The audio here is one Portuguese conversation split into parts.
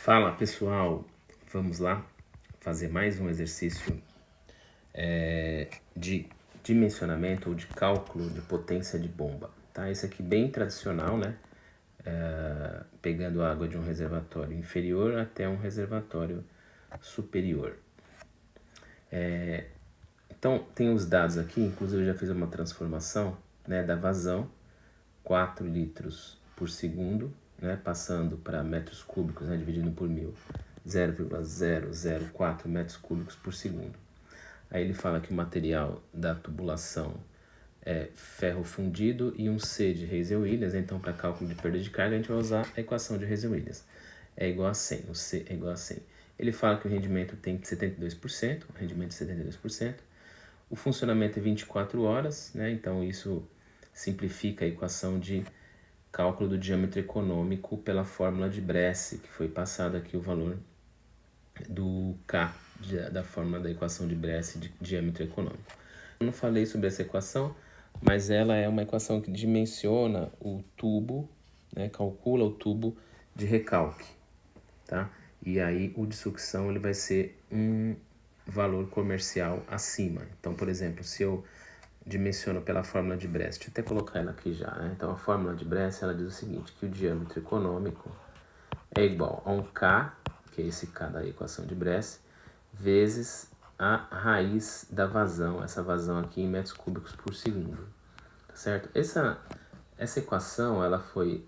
Fala pessoal, vamos lá fazer mais um exercício de dimensionamento ou de cálculo de potência de bomba, tá? Esse aqui bem tradicional, né? Pegando água de um reservatório inferior até um reservatório superior. Então tem os dados aqui, inclusive eu já fiz uma transformação, né, da vazão, 4 litros por segundo, né, passando para metros cúbicos, né, dividido por 1000, 0,004 metros cúbicos por segundo. Aí ele fala que o material da tubulação é ferro fundido e um C de Reis-Williams, então para cálculo de perda de carga a gente vai usar a equação de Reis-Williams. É igual a 100, o C é igual a 100. Ele fala que o rendimento tem 72%, o rendimento de 72%. O funcionamento é 24 horas, né? Então isso simplifica a equação de cálculo do diâmetro econômico pela fórmula de Bresse, que foi passado aqui o valor do K, da fórmula da equação de Bresse de diâmetro econômico. Eu não falei sobre essa equação, mas ela é uma equação que dimensiona o tubo, né, calcula o tubo de recalque, tá? E aí o de sucção ele vai ser um valor comercial acima. Então, por exemplo, se eu dimensiono pela fórmula de Bresse, deixa eu até colocar ela aqui já, né? Então a fórmula de Bresse ela diz o seguinte, que o diâmetro econômico é igual a um K, que é esse K da equação de Bresse, vezes a raiz da vazão, essa vazão aqui em metros cúbicos por segundo, tá certo? Essa equação ela foi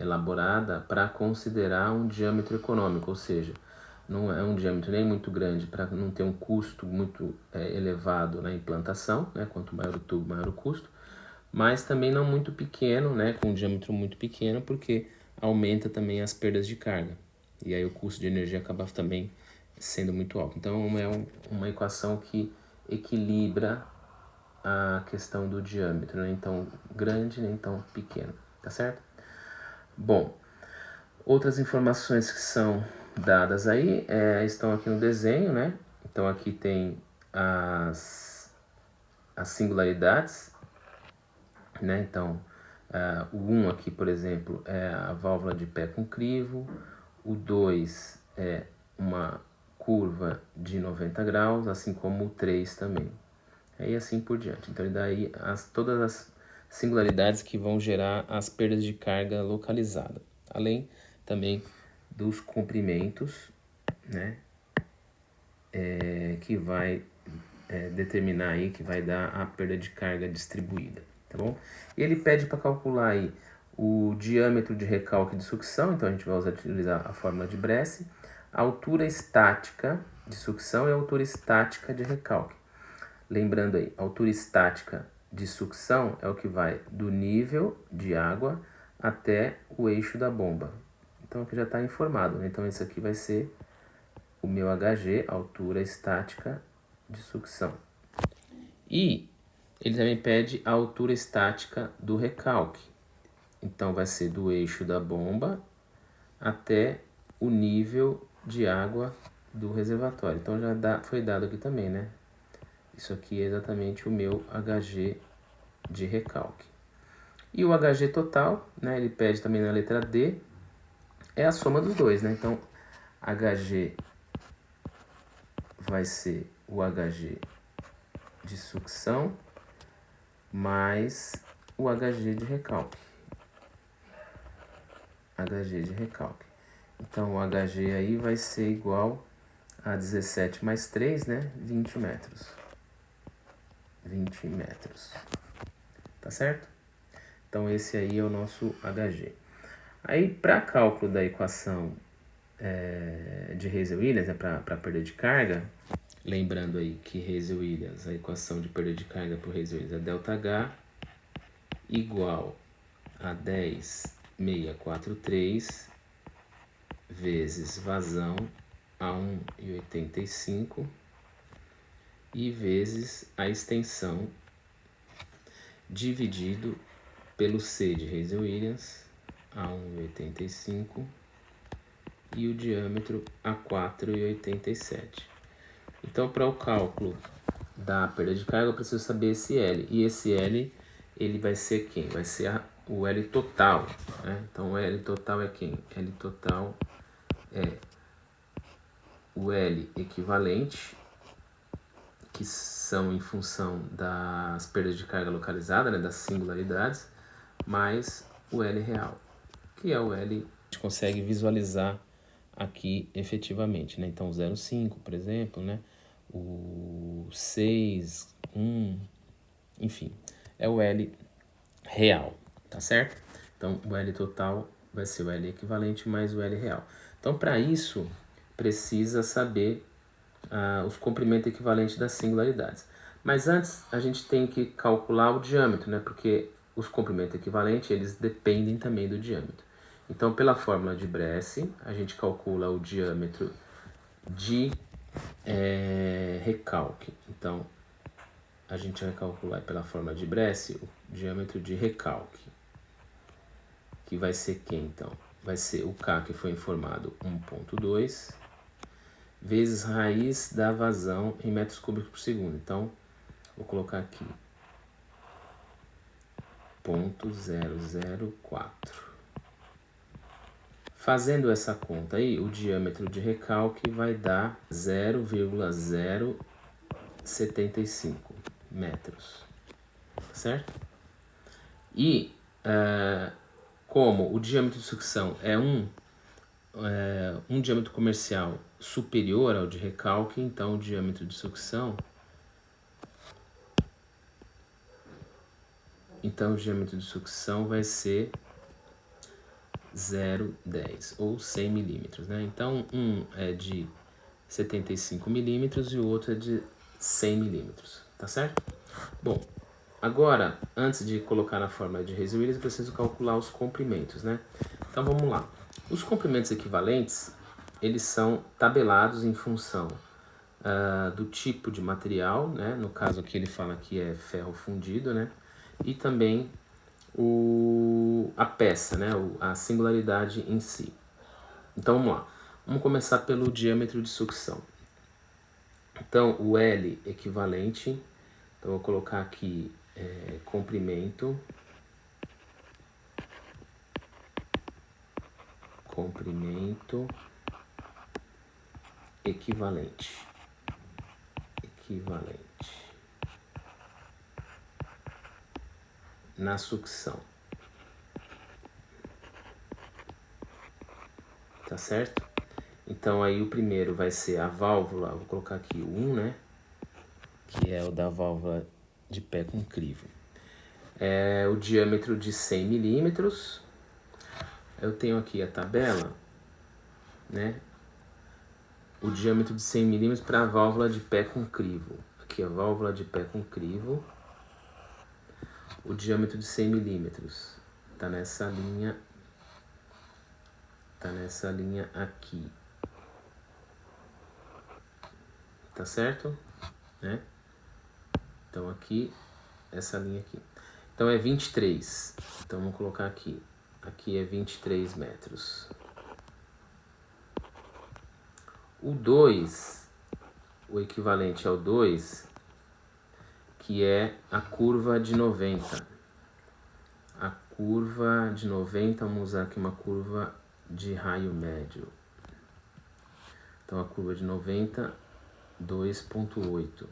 elaborada para considerar um diâmetro econômico, ou seja, não é um diâmetro nem muito grande para não ter um custo muito elevado na implantação, né? Quanto maior o tubo, maior o custo, mas também não muito pequeno, né? Com um diâmetro muito pequeno, porque aumenta também as perdas de carga. E aí o custo de energia acaba também sendo muito alto. Então é uma equação que equilibra a questão do diâmetro, nem tão grande nem tão pequeno, tá certo? Bom, outras informações que são dadas aí estão aqui no desenho, né? Então aqui tem as singularidades, né? Então o 1 aqui, por exemplo, é a válvula de pé com crivo, o 2 é uma curva de 90 graus, assim como o 3 também. E assim por diante. Então, daí todas as singularidades que vão gerar as perdas de carga localizada. Além também dos comprimentos, né? Que vai determinar aí, que vai dar a perda de carga distribuída, tá bom? E ele pede para calcular aí o diâmetro de recalque de sucção, então a gente vai utilizar a fórmula de Bresse, a altura estática de sucção e a altura estática de recalque. Lembrando aí, a altura estática de sucção é o que vai do nível de água até o eixo da bomba. Então aqui já está informado, né? Então esse aqui vai ser o meu HG, altura estática de sucção. E ele também pede a altura estática do recalque. Então vai ser do eixo da bomba até o nível de água do reservatório. Então já foi dado aqui também, né? Isso aqui é exatamente o meu HG de recalque. E o HG total, né, ele pede também na letra D, é a soma dos dois, né? Então, HG vai ser o HG de sucção mais o HG de recalque. HG de recalque. Então, o HG aí vai ser igual a 17 mais 3, né? 20 metros. 20 metros. Tá certo? Então, esse aí é o nosso HG. Aí, para cálculo da equação de Reis-Williams, né, para perda de carga, lembrando aí que Reis-Williams, a equação de perda de carga por Reis-Williams é ΔH igual a 10,643 vezes vazão a 1,85 e vezes a extensão dividido pelo C de Reis-Williams a 1,85 e o diâmetro a 4,87. Então, para o cálculo da perda de carga, eu preciso saber esse L. E esse L, ele vai ser quem? Vai ser o L total, né? Então, o L total é quem? L total é o L equivalente, que são em função das perdas de carga localizada, né, das singularidades, mais o L real, que é o L que a gente consegue visualizar aqui efetivamente, né? Então, o 0,5, por exemplo, né? O 6, 1, enfim, é o L real, tá certo? Então, o L total vai ser o L equivalente mais o L real. Então, para isso, precisa saber os comprimentos equivalentes das singularidades. Mas antes, a gente tem que calcular o diâmetro, né? Porque os comprimentos equivalentes, eles dependem também do diâmetro. Então, pela fórmula de Bressi, a gente calcula o diâmetro de recalque. Então, a gente vai calcular pela fórmula de Bressi o diâmetro de recalque, que vai ser quem, então? Vai ser o K, que foi informado, 1,2, vezes raiz da vazão em metros cúbicos por segundo. Então, vou colocar aqui 0,004. Fazendo essa conta aí, o diâmetro de recalque vai dar 0,075 metros, certo? E como o diâmetro de sucção é um diâmetro comercial superior ao de recalque, então o diâmetro de sucção vai ser 0,10 ou 100 milímetros, né? Então, um é de 75 milímetros e o outro é de 100 milímetros, tá certo? Bom, agora, antes de colocar na forma de Reis e Willis, eu preciso calcular os comprimentos, né? Então, vamos lá. Os comprimentos equivalentes, eles são tabelados em função do tipo de material, né? No caso aqui ele fala que é ferro fundido, né? E também a peça, né? A singularidade em si. Então vamos lá. Vamos começar pelo diâmetro de sucção. Então o L equivalente, então eu vou colocar aqui comprimento equivalente. Na sucção. Tá certo? Então aí o primeiro vai ser a válvula, vou colocar aqui o 1, né? Que é o da válvula de pé com crivo. É o diâmetro de 100 milímetros. Eu tenho aqui a tabela, né? O diâmetro de 100 milímetros para a válvula de pé com crivo. Aqui a válvula de pé com crivo. O diâmetro de 100 milímetros tá nessa linha. Tá nessa linha aqui. Tá certo? Né? Então aqui, essa linha aqui. Então é 23. Então vamos colocar aqui. Aqui é 23 metros. O 2, o equivalente ao 2, que é a curva de 90. A curva de 90, vamos usar aqui uma curva de raio médio. Então a curva de 90, 2,8.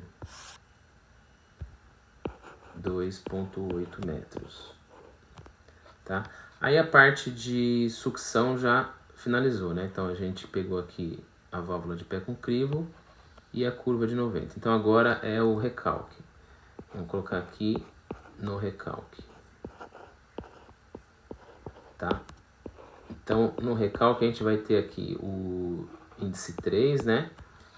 2,8 metros. Tá? Aí a parte de sucção já finalizou, né? Então a gente pegou aqui a válvula de pé com crivo e a curva de 90. Então agora é o recalque. Vamos colocar aqui no recalque. Tá? Então no recalque a gente vai ter aqui o índice 3, né?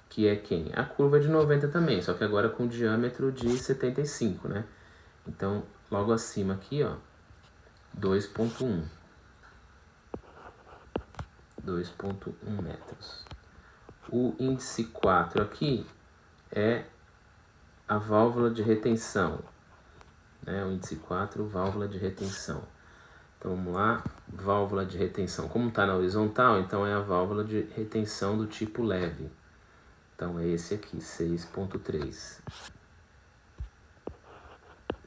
Que é quem? A curva de 90 também, só que agora com diâmetro de 75, né? Então logo acima aqui, ó, 2,1. 2,1 metros. O índice 4 aqui é a válvula de retenção, né? O índice 4, válvula de retenção. Então vamos lá, válvula de retenção. Como está na horizontal, então é a válvula de retenção do tipo leve. Então é esse aqui, 6,3.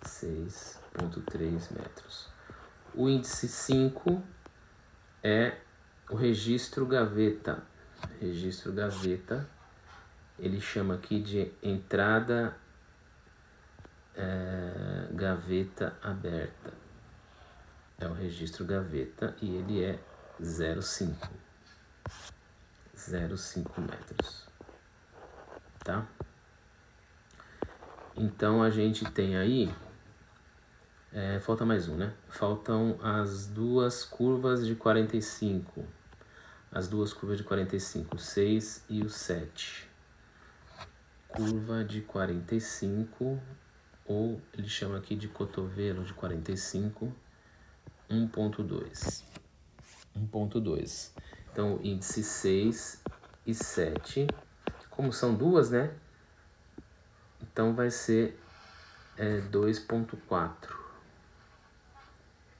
6,3 metros. O índice 5 é O registro gaveta. Registro gaveta, ele chama aqui de entrada gaveta aberta. É o registro gaveta e ele é 0,5. 0,5 metros. Tá? Então a gente tem aí, falta mais um, né? Faltam as duas curvas de 45. As duas curvas de 45, o 6 e o 7. Curva de 45, ou ele chama aqui de cotovelo de 45, 1.2. 1.2. Então, índice 6 e 7. Como são duas, né? Então vai ser 2.4.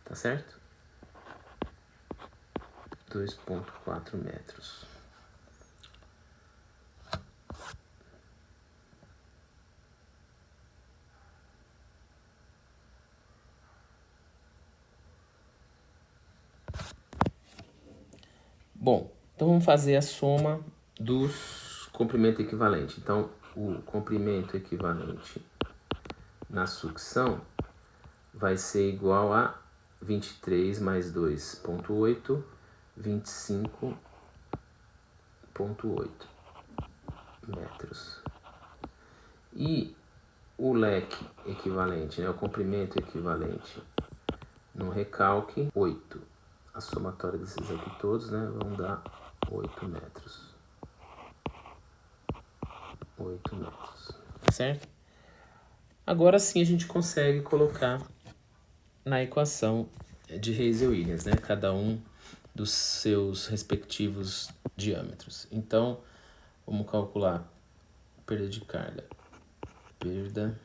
Tá certo? 2.4 metros. Bom, então vamos fazer a soma dos comprimento equivalente. Então, o comprimento equivalente na sucção vai ser igual a 23 mais 2.8, 25.8 metros. E o leque equivalente, né, o comprimento equivalente no recalque, 8. A somatória desses aqui todos, né, vão dar 8 metros. 8 metros. Certo? Agora sim a gente consegue colocar na equação de Reis-Williams, né, cada um dos seus respectivos diâmetros. Então, vamos calcular perda de carga. Perda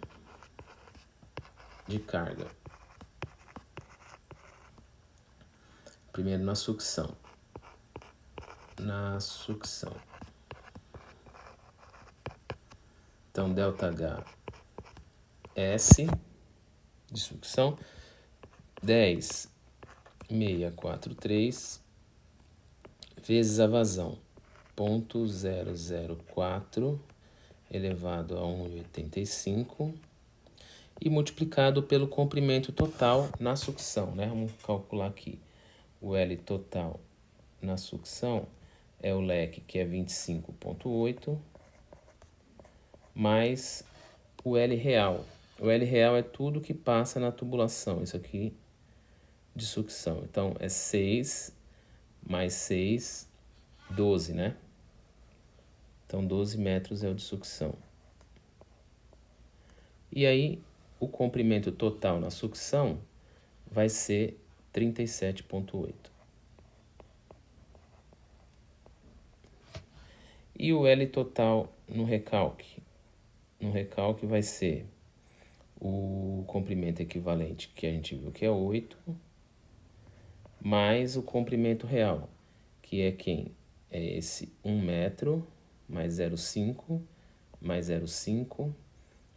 de carga. Primeiro na sucção. Na sucção. Então, ΔH S de sucção, 10,643 vezes a vazão, 0,004 elevado a 1,85 e multiplicado pelo comprimento total na sucção, né? Vamos calcular aqui. O L total na sucção é o leque, que é 25,8, mais o L real. O L real é tudo que passa na tubulação, isso aqui de sucção. Então, é 6 mais 6, 12, né? Então, 12 metros é o de sucção. E aí, o comprimento total na sucção vai ser 37,8. E o L total no recalque? No recalque vai ser o comprimento equivalente, que a gente viu que é 8, mais o comprimento real, que é quem? É esse 1 metro, mais 0,5, mais 0,5,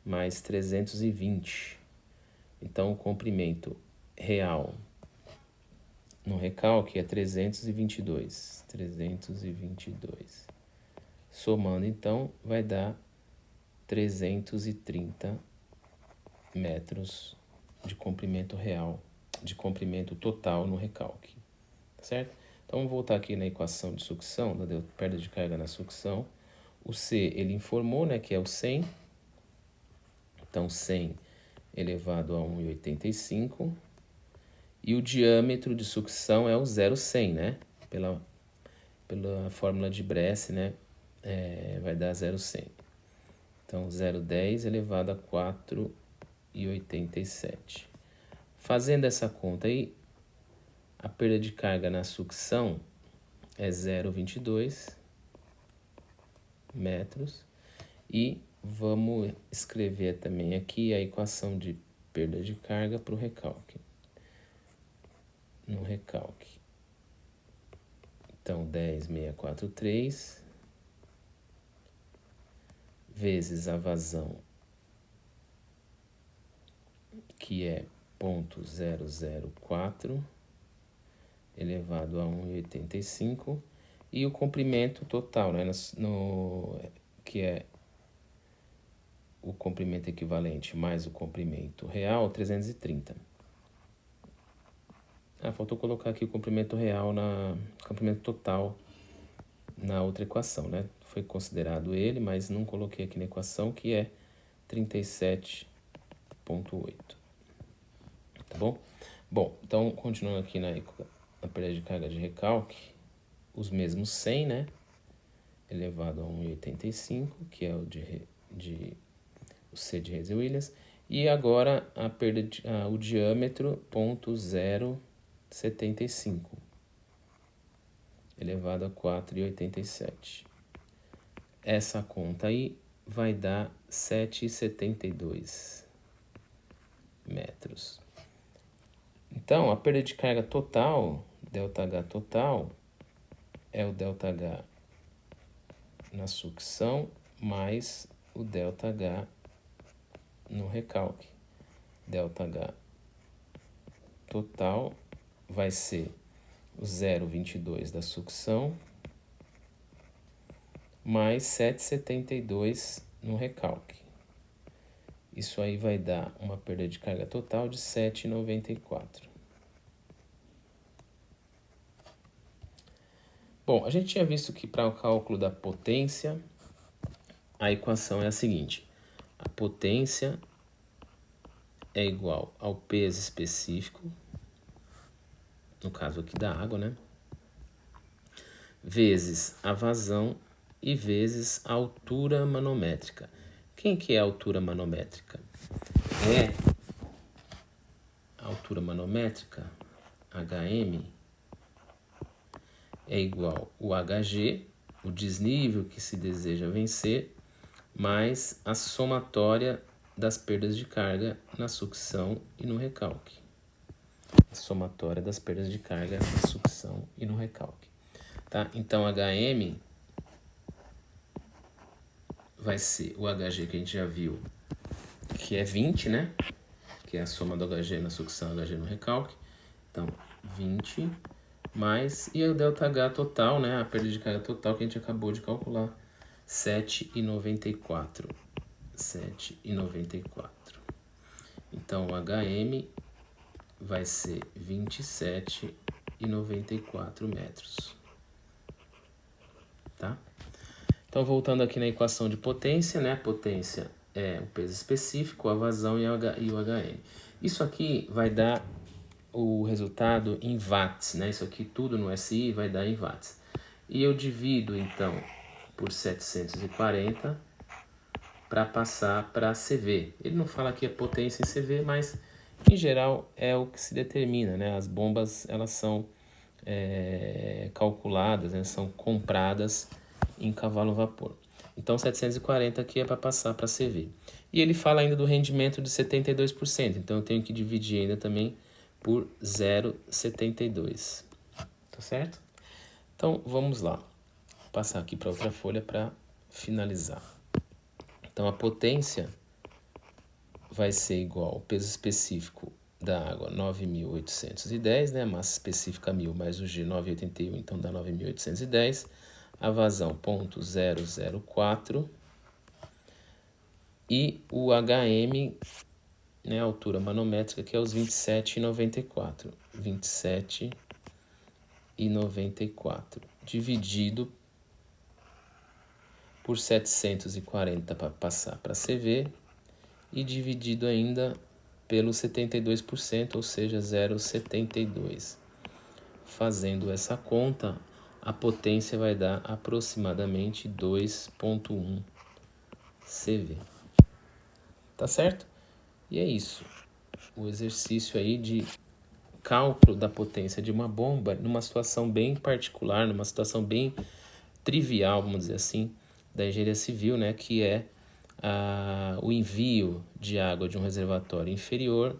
mais 320. Então, o comprimento real no recalque é 322. 322. Somando, então, vai dar 330 metros de comprimento real, de comprimento total no recalque, certo? Então, vamos voltar aqui na equação de sucção, da perda de carga na sucção. O C, ele informou, né, que é o 100. Então, 100 elevado a 1,85. E o diâmetro de sucção é o 0,100, né? Pela fórmula de Bresse, né? Vai dar 0,100. Então, 0,10 elevado a 4,87. Fazendo essa conta aí, a perda de carga na sucção é 0,22 metros. E vamos escrever também aqui a equação de perda de carga para o recalque. No recalque. Então, 10,643 vezes a vazão, que é 0,004, elevado a 1,85 e o comprimento total, né, que é o comprimento equivalente mais o comprimento real, 330. Faltou colocar aqui o comprimento real comprimento total na outra equação, né? Foi considerado ele, mas não coloquei aqui na equação, que é 37,8. Tá bom? Bom, então, continuando aqui na perda de carga de recalque, os mesmos 100, né? Elevado a 1,85, que é o C de Reis-Williams. E agora o diâmetro 0,075, elevado a 4,87. Essa conta aí vai dar 7,72 metros. Então, a perda de carga total, ΔH total, é o ΔH na sucção mais o ΔH no recalque. ΔH total vai ser o 0,22 da sucção mais 7,72 no recalque. Isso aí vai dar uma perda de carga total de 7,94. Bom, a gente tinha visto que para o cálculo da potência, a equação é a seguinte. A potência é igual ao peso específico, no caso aqui da água, né? Vezes a vazão e vezes a altura manométrica. Quem que é a altura manométrica? A altura manométrica, HM, é igual ao HG, o desnível que se deseja vencer, mais a somatória das perdas de carga na sucção e no recalque. A somatória das perdas de carga na sucção e no recalque. Tá? Então, HM vai ser o HG que a gente já viu, que é 20, né? Que é a soma do HG na sucção e HG no recalque. Então, 20 mais... E o ΔH total, né? A perda de carga total que a gente acabou de calcular. 7,94. 7,94. Então, o HM vai ser 27,94 metros. Tá? Então, voltando aqui na equação de potência, né? Potência é o peso específico, a vazão e o HM. Isso aqui vai dar o resultado em watts, né? Isso aqui tudo no SI vai dar em watts. E eu divido, então, por 740 para passar para CV. Ele não fala aqui a potência em CV, mas em geral é o que se determina, né? As bombas, elas são calculadas, né? São compradas em cavalo-vapor. Então, 740 aqui é para passar para CV. E ele fala ainda do rendimento de 72%, então eu tenho que dividir ainda também por 0,72. Tá certo? Então, vamos lá. Vou passar aqui para outra folha para finalizar. Então, a potência vai ser igual ao peso específico da água, 9.810, né? A massa específica 1.000 mais o G, 981, então dá 9.810. A vazão, 0,004. E o HM, né, a altura manométrica, que é os 27,94. 27,94. Dividido por 740 para passar para CV. E dividido ainda pelo 72%, ou seja, 0,72. Fazendo essa conta, a potência vai dar aproximadamente 2,1 CV. Tá certo? E é isso. O exercício aí de cálculo da potência de uma bomba numa situação bem particular, numa situação bem trivial, vamos dizer assim, da engenharia civil, né, que é o envio de água de um reservatório inferior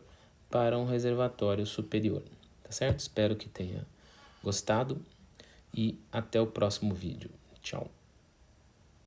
para um reservatório superior. Tá certo? Espero que tenha gostado e até o próximo vídeo. Tchau.